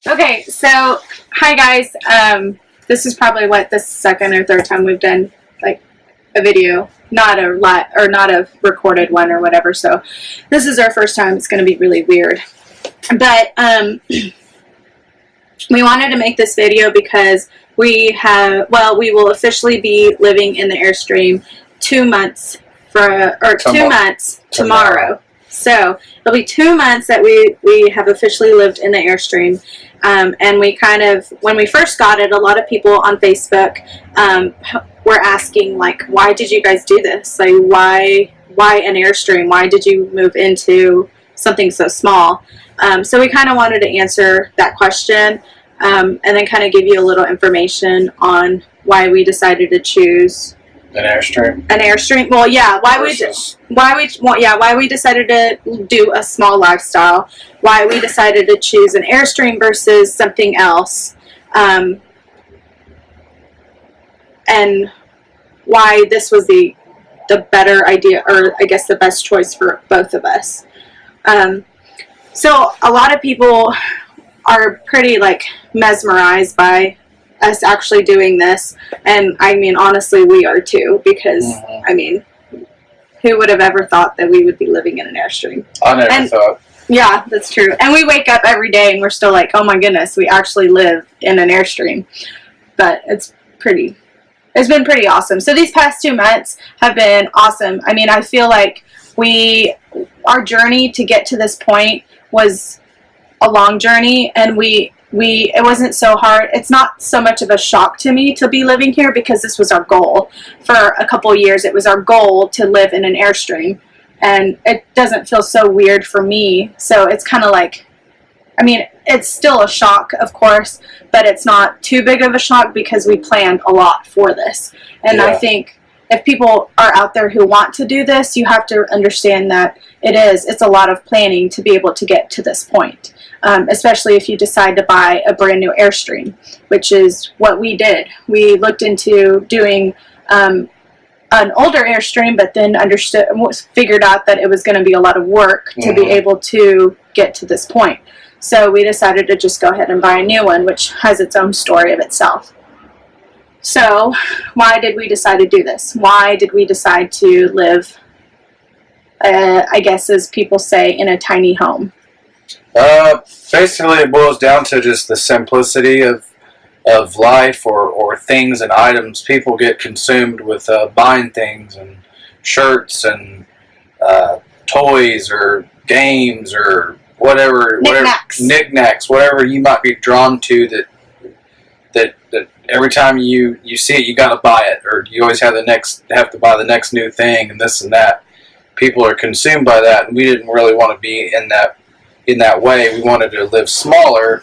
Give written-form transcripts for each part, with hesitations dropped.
Okay, so hi guys. This is probably the second or third time we've done like a video, not a recorded one or whatever. So this is our first time. It's going to be really weird, but we wanted to make this video because we will officially be living in the Airstream 2 months tomorrow. So it'll be 2 months that we have officially lived in the Airstream. And we when we first got it, a lot of people on Facebook were asking, like, why did you guys do this? Like, why an Airstream? Why did you move into something so small? So we kind of wanted to answer that question and then kind of give you a little information on why we decided to choose an Airstream. An Airstream. Well, yeah. Why we decided to do a small lifestyle. Why we decided to choose an Airstream versus something else, and why this was the better idea, or I guess the best choice for both of us. So a lot of people are pretty mesmerized by us actually doing this, and I mean, honestly, we are too, because I mean, who would have ever thought that we would be living in an Airstream? I never thought. Yeah, that's true. And we wake up every day and we're still like, oh my goodness, we actually live in an Airstream. But it's been pretty awesome. So these past 2 months have been awesome. I mean, I feel like our journey to get to this point was a long journey, and it wasn't so hard. It's not so much of a shock to me to be living here, because this was our goal for a couple of years. It was our goal to live in an Airstream, and it doesn't feel so weird for me. So it's kind of like, I mean, it's still a shock, of course, but it's not too big of a shock because we planned a lot for this. And yeah. I think if people are out there who want to do this, you have to understand that it's a lot of planning to be able to get to this point. Especially if you decide to buy a brand new Airstream, which is what we did. We looked into doing an older Airstream, but then figured out that it was going to be a lot of work to be able to get to this point. So we decided to just go ahead and buy a new one, which has its own story of itself. So why did we decide to do this? Why did we decide to live, I guess as people say, in a tiny home? Basically it boils down to just the simplicity of life, or things and items. People get consumed with buying things and shirts and toys or games or whatever knickknacks, whatever you might be drawn to, that every time you see it, you got to buy it, or you always have to buy the next new thing and this and that. People are consumed by that, and we didn't really want to be in that way. We wanted to live smaller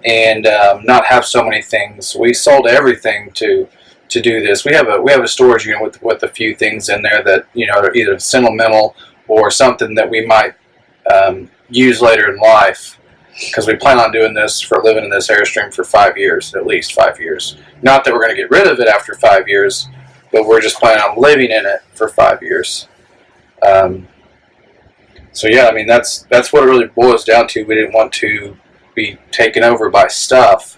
and not have so many things. We sold everything to do this. We have a storage unit with a few things in there that, you know, are either sentimental or something that we might use later in life, because we plan on doing this, living in this Airstream for 5 years, at least 5 years. Not that we're going to get rid of it after 5 years, but we're just planning on living in it for 5 years. So yeah, I mean, that's what it really boils down to. We didn't want to be taken over by stuff,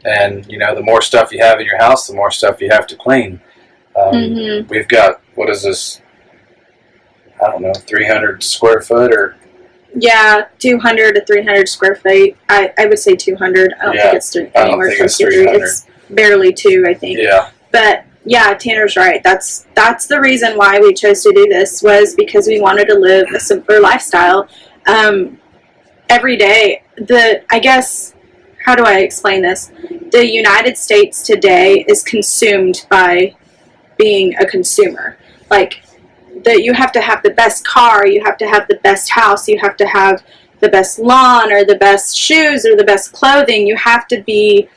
and you know, the more stuff you have in your house, the more stuff you have to clean. We've got, what is this? I don't know, 300 square foot, or? Yeah, 200 to 300 square feet. I would say 200. I don't think it's anywhere from 300. It's barely 2, I think. Yeah. But yeah, Tanner's right. That's the reason why we chose to do this, was because we wanted to live a simpler lifestyle. Every day, I guess, how do I explain this? The United States today is consumed by being a consumer. Like, you have to have the best car, you have to have the best house, you have to have the best lawn, or the best shoes, or the best clothing. You have to be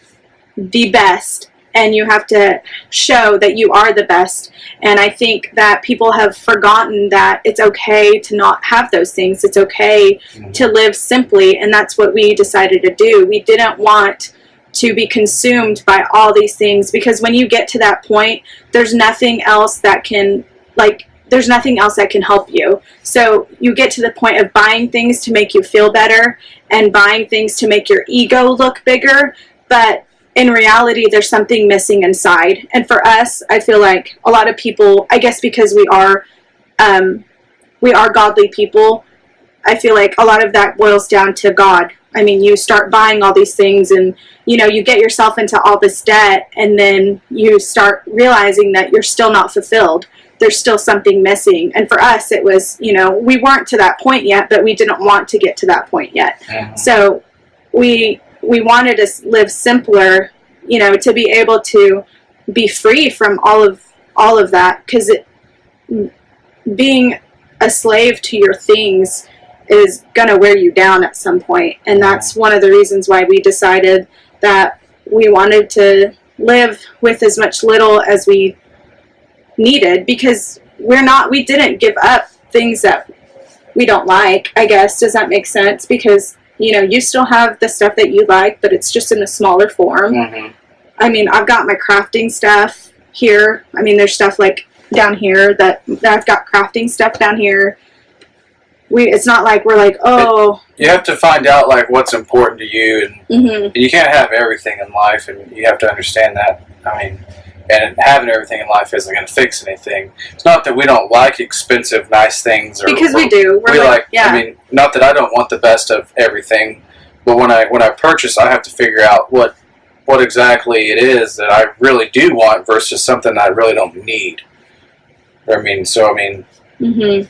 the best, and you have to show that you are the best. And I think that people have forgotten that it's okay to not have those things. It's okay to live simply, and that's what we decided to do. We didn't want to be consumed by all these things, because when you get to that point, there's nothing else that can, like, there's nothing else that can help you. So you get to the point of buying things to make you feel better and buying things to make your ego look bigger. But in reality, there's something missing inside. And for us, I feel like a lot of people, I guess because we are godly people, I feel like a lot of that boils down to God. I mean, you start buying all these things and, you know, you get yourself into all this debt, and then you start realizing that you're still not fulfilled. There's still something missing. And for us, it was, you know, we weren't to that point yet, but we didn't want to get to that point yet. Mm-hmm. So we wanted to live simpler, you know, to be able to be free from all of that, because being a slave to your things is going to wear you down at some point. And that's one of the reasons why we decided that we wanted to live with as much little as we needed, because we didn't give up things that we don't like, I guess. Does that make sense? Because, you know, you still have the stuff that you like, but it's just in a smaller form. Mm-hmm. I mean, I've got my crafting stuff here. I mean, there's stuff like down here that I've got crafting stuff down here. It's not like we're like, oh. You have to find out like what's important to you, and mm-hmm. you can't have everything in life, and you have to understand that. I mean, and having everything in life isn't going to fix anything. It's not that we don't like expensive, nice things, because we do. We like, yeah. I mean, not that I don't want the best of everything, but when I purchase, I have to figure out what exactly it is that I really do want versus something I really don't need. Mm-hmm.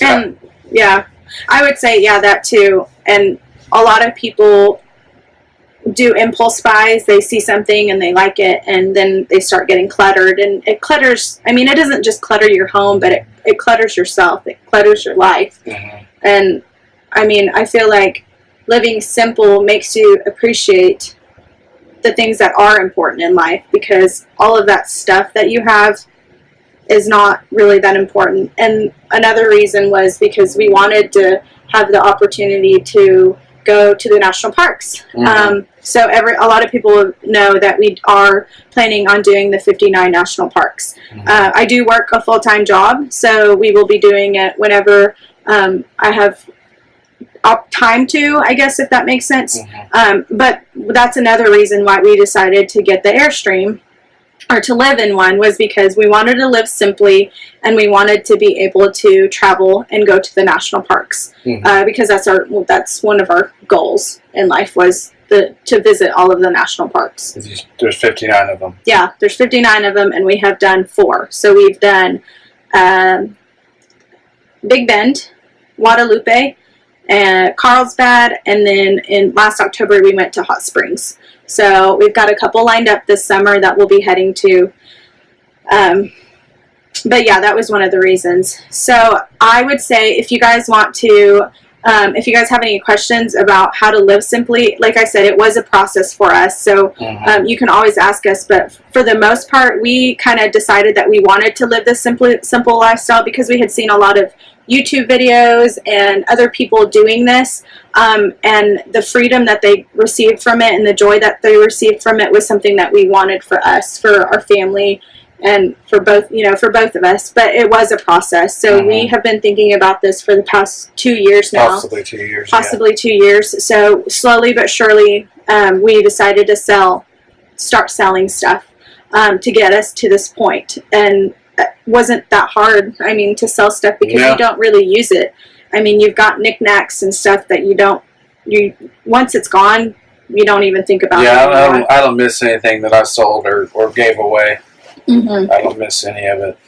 And yeah, I would say, yeah, that too. And a lot of people do impulse buys. They see something and they like it, and then they start getting cluttered. And it clutters, I mean, it doesn't just clutter your home, but it clutters yourself. It clutters your life. Mm-hmm. And I mean, I feel like living simple makes you appreciate the things that are important in life, because all of that stuff that you have is not really that important. And another reason was because we wanted to have the opportunity to go to the national parks. Mm-hmm. So a lot of people know that we are planning on doing the 59 national parks. Mm-hmm. I do work a full-time job, so we will be doing it whenever I have time to, I guess, if that makes sense. Mm-hmm. But that's another reason why we decided to get the Airstream, or to live in one, was because we wanted to live simply, and we wanted to be able to travel and go to the national parks. Mm-hmm. Because that's one of our goals in life, was to visit all of the national parks. There's 59 of them. Yeah, there's 59 of them, and we have done 4. So we've done Big Bend, Guadalupe, and Carlsbad, and then in last October we went to Hot Springs. So we've got a couple lined up this summer that we'll be heading to. But yeah, that was one of the reasons. So I would say, if you guys want to, if you guys have any questions about how to live simply, like I said, it was a process for us. So you can always ask us. But for the most part, we kind of decided that we wanted to live this simple lifestyle, because we had seen a lot of YouTube videos and other people doing this, and the freedom that they received from it and the joy that they received from it was something that we wanted for us, for our family, and for both of us. But it was a process. So we have been thinking about this for the past 2 years now. Possibly 2 years. Possibly 2 years. So slowly but surely, we decided to start selling stuff to get us to this point. And it wasn't that hard, I mean, to sell stuff, because you don't really use it. I mean, you've got knickknacks and stuff that once it's gone, you don't even think about it anymore. I don't miss anything that I sold or gave away. Mm-hmm. I don't miss any of it.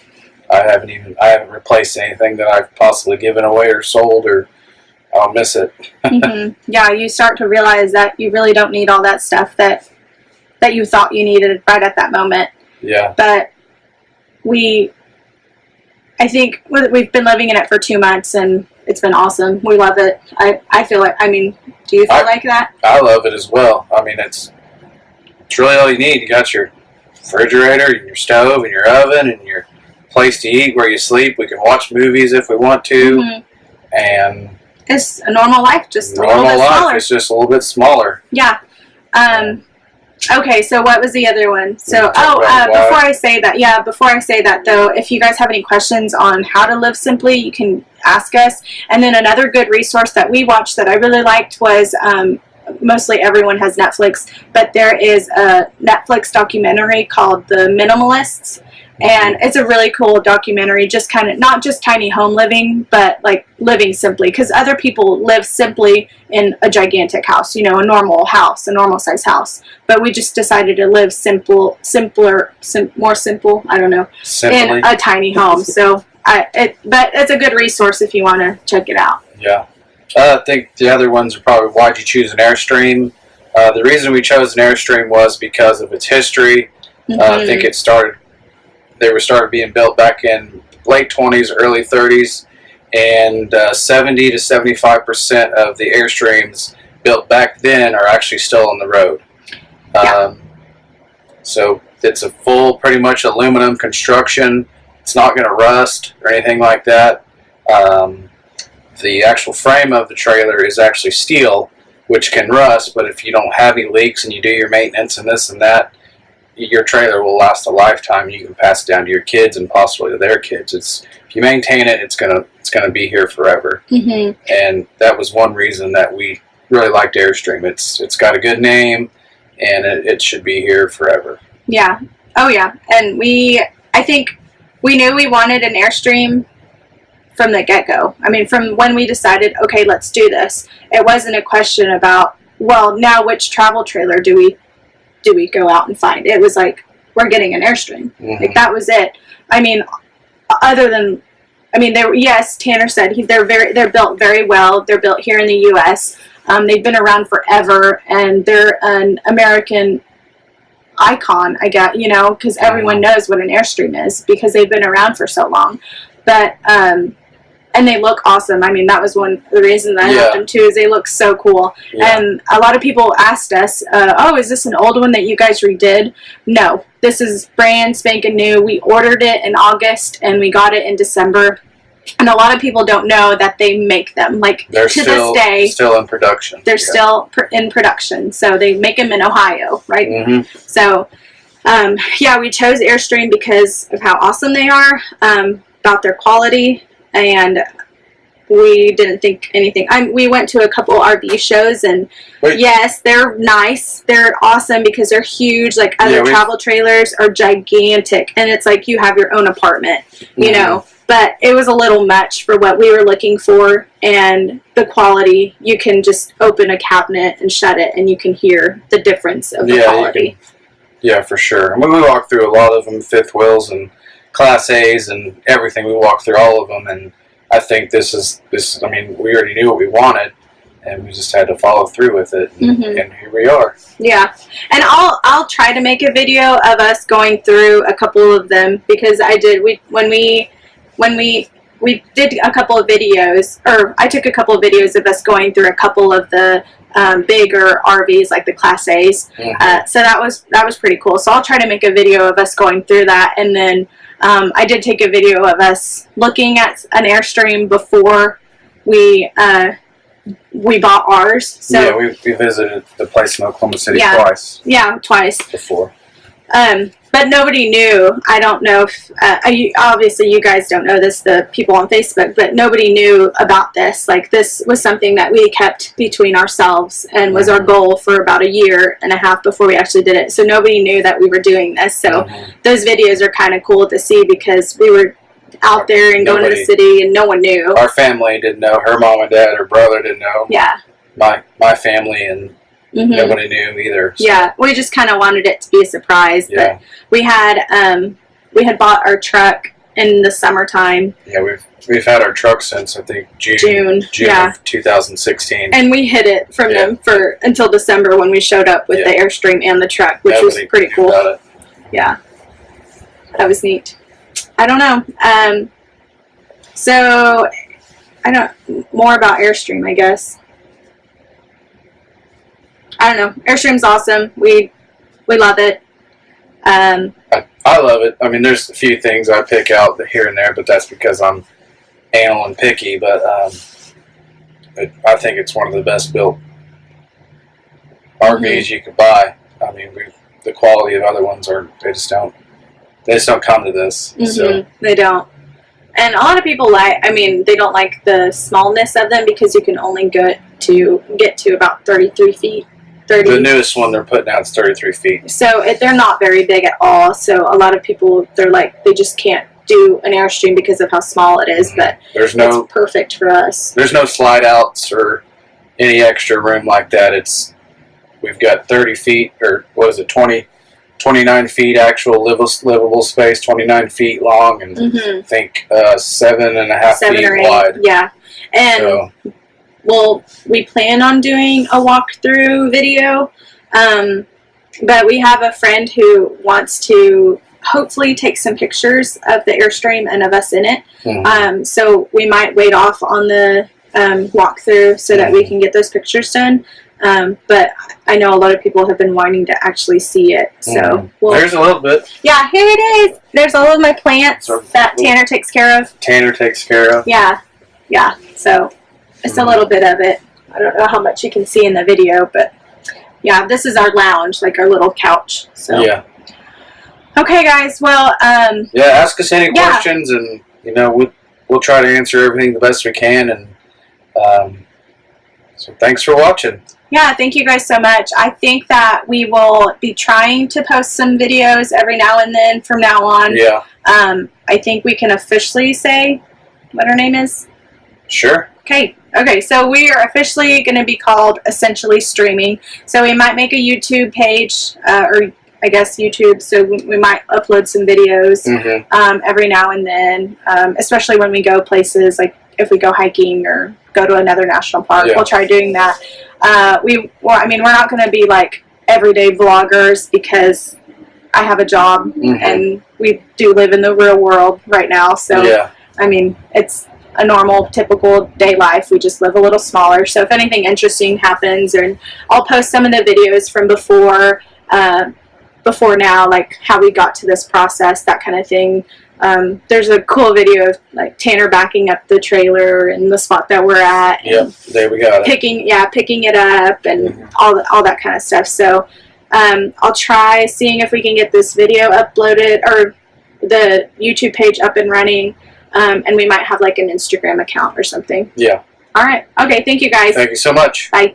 I haven't replaced anything that I've possibly given away or sold, or I'll miss it. Mm-hmm. Yeah, you start to realize that you really don't need all that stuff that you thought you needed right at that moment. Yeah. But I think we've been living in it for 2 months, and it's been awesome. We love it. I feel like, I mean, do you feel like that? I love it as well. I mean, it's really all you need. You got your refrigerator and your stove and your oven and your place to eat where you sleep. We can watch movies if we want to. Mm-hmm. And it's a normal life, just a little bit smaller. It's just a little bit smaller. Yeah. Okay, so what was the other one? So, before I say that though, if you guys have any questions on how to live simply, you can ask us. And then another good resource that we watched that I really liked was, mostly everyone has Netflix, but there is a Netflix documentary called The Minimalists. And it's a really cool documentary, just kind of, not just tiny home living, but like living simply. Because other people live simply in a gigantic house, a normal house, a normal size house. But we just decided to live more simple, I don't know, simply. In a tiny home. So, but it's a good resource if you want to check it out. Yeah. I think the other ones are probably why'd you choose an Airstream. The reason we chose an Airstream was because of its history. I think they started being built back in late 20s, early 30s, and 70 to 75% of the Airstreams built back then are actually still on the road. So it's a full, pretty much aluminum construction. It's not going to rust or anything like that. The actual frame of the trailer is actually steel, which can rust, but if you don't have any leaks and you do your maintenance and this and that, your trailer will last a lifetime. You can pass it down to your kids and possibly to their kids. If you maintain it, it's gonna be here forever. And that was one reason that we really liked Airstream. It's got a good name, and it should be here forever. Yeah. Oh yeah. And I think we knew we wanted an Airstream from the get-go. I mean, from when we decided, okay, let's do this, it wasn't a question about, well, now which travel trailer do we go out and find? It was like, we're getting an Airstream. Like, that was it. I mean, yes, Tanner said they're built very well. They're built here in the U.S. They've been around forever, and they're an American icon, I guess, because everyone knows what an Airstream is because they've been around for so long. But, and they look awesome. I mean, that was one of the reasons I loved them too, is they look so cool. Yeah. And a lot of people asked us, is this an old one that you guys redid? No, this is brand spanking new. We ordered it in August and we got it in December. And a lot of people don't know that they make them. Like, they're to this day, still in production. They're still in production. So they make them in Ohio, right? So, we chose Airstream because of how awesome they are, about their quality. And we didn't think anything. We went to a couple RV shows, and yes, they're nice. They're awesome because they're huge. Like other travel trailers are gigantic, and it's like you have your own apartment, you know. But it was a little much for what we were looking for, and the quality. You can just open a cabinet and shut it, and you can hear the difference of the quality. Yeah, for sure. I mean, we walked through a lot of them, fifth wheels and Class A's and everything. We walked through all of them, and I think this. I mean, we already knew what we wanted, and we just had to follow through with it, and here we are. Yeah, and I'll try to make a video of us going through a couple of them, because I did. When we did a couple of videos, or I took a couple of videos of us going through a couple of the bigger RVs, like the Class A's. So that was pretty cool. So I'll try to make a video of us going through that, and then I did take a video of us looking at an Airstream before we bought ours. So we visited the place in Oklahoma City twice. Yeah, twice before. But nobody knew. I don't know if obviously you guys don't know this, the people on Facebook, but nobody knew about this. Like, this was something that we kept between ourselves and was our goal for about a year and a half before we actually did it. So nobody knew that we were doing this. So those videos are kind of cool to see, because we were out there and going to the city and no one knew. Our family didn't know. Her mom and dad, her brother didn't know. Yeah. My family and nobody knew either. So. Yeah, we just kind of wanted it to be a surprise. Yeah. But we had bought our truck in the summertime. Yeah, we've had our truck since, I think, June of 2016. And we hid it from them until December, when we showed up with the Airstream and the truck, which was pretty cool. Yeah, that was neat. I don't know. So I don't more about Airstream, I guess. I don't know. Airstream's awesome. We love it. I love it. I mean, there's a few things I pick out here and there, but that's because I'm anal and picky. But I think it's one of the best built RVs you could buy. I mean, the quality of other ones are they just don't come to this. Mm-hmm. So they don't. And a lot of people they don't like the smallness of them because you can only get to about 33 feet. The newest one they're putting out is 33 feet. So they're not very big at all. So a lot of people, they just can't do an Airstream because of how small it is. But it's perfect for us. There's no slide outs or any extra room like that. We've got 30 feet, or what is it, 29 feet actual livable space, 29 feet long, and I think 7.5 feet or 8, wide. Yeah. And we plan on doing a walkthrough video, but we have a friend who wants to hopefully take some pictures of the Airstream and of us in it. Mm-hmm. So we might wait off on the walkthrough so that we can get those pictures done. But I know a lot of people have been wanting to actually see it. So there's a little bit. Yeah, here it is. There's all of my plants that Tanner takes care of. Yeah. So it's a little bit of it. I don't know how much you can see in the video, but yeah, this is our lounge, like our little couch. So yeah. Okay, guys. Well, ask us any questions, and we'll try to answer everything the best we can. And so thanks for watching. Yeah, thank you guys so much. I think that we will be trying to post some videos every now and then from now on. Yeah. I think we can officially say what her name is. Sure. Okay, so we are officially going to be called Essentially Streaming. So we might make a YouTube page, or I guess YouTube, so we might upload some videos every now and then, especially when we go places, like if we go hiking or go to another national park. We'll try doing that. We're not going to be like everyday vloggers because I have a job and we do live in the real world right now. So, it's a normal, typical day life. We just live a little smaller. So if anything interesting happens, I'll post some of the videos from before now, like how we got to this process, that kind of thing. There's a cool video of like Tanner backing up the trailer in the spot that we're at. Yep, there we got it. Picking it up and all that kind of stuff. So I'll try seeing if we can get this video uploaded or the YouTube page up and running. And we might have like an Instagram account or something. Yeah. All right. Okay. Thank you guys. Thank you so much. Bye.